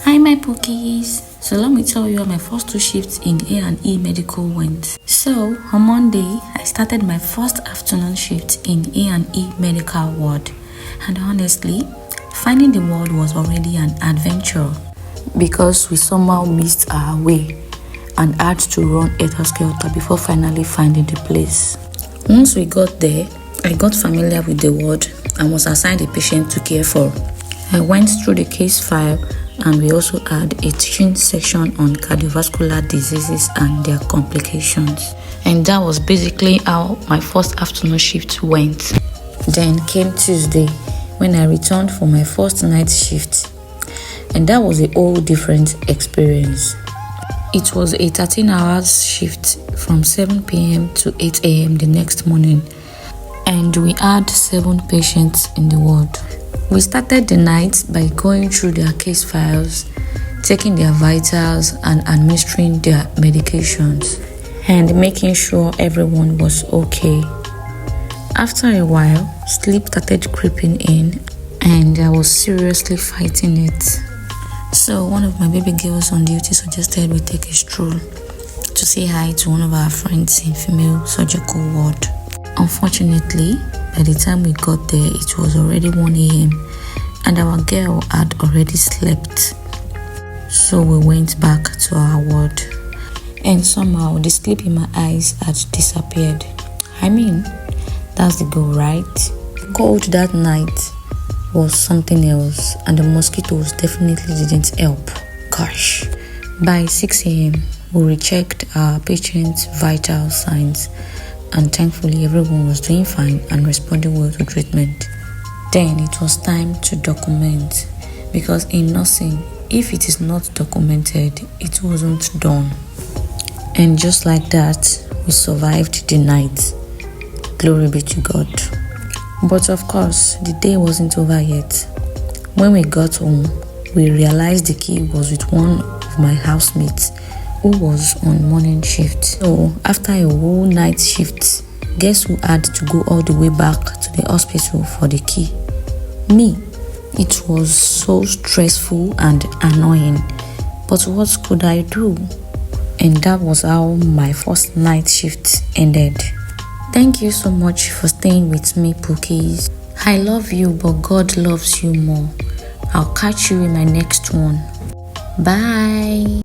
Hi my Pookies! So let me tell you how my first 2 shifts in A&E Medical went. So on Monday, I started my first afternoon shift in A&E Medical ward. And honestly, finding the ward was already an adventure because we somehow missed our way and had to run helter-skelter before finally finding the place. Once we got there, I got familiar with the ward and was assigned a patient to care for. I went through the case file and we also had a teaching section on cardiovascular diseases and their complications. And that was basically how my first afternoon shift went. Then came Tuesday when I returned for my first night shift. And that was a whole different experience. It was a 13-hour shift from 7 p.m. to 8 a.m. the next morning. And we had 7 patients in the ward. We started the night by going through their case files, taking their vitals and administering their medications, and making sure everyone was okay. After a while, sleep started creeping in and I was seriously fighting it. So one of my baby girls on duty suggested we take a stroll to say hi to one of our friends in female surgical ward. Unfortunately, by the time we got there, it was already 1 a.m. and our girl had already slept. So we went back to our ward and somehow the sleep in my eyes had disappeared. I mean, that's the goal, right? The cold that night was something else and the mosquitoes definitely didn't help. Gosh. By 6 a.m., we rechecked our patient's vital signs and thankfully everyone was doing fine and responding well to treatment. Then it was time to document because in nursing, if it is not documented, it wasn't done. And just like that, we survived the night. Glory be to God. But of course, the day wasn't over yet. When we got home, we realized the key was with one of my housemates who was on morning shift. So after a whole night shift, guess who had to go all the way back to the hospital for the key? Me. It was so stressful and annoying, but what could I do? And that was how my first night shift ended. Thank you so much for staying with me, Pookies. I love you, but God loves you more. I'll catch you in my next one. Bye.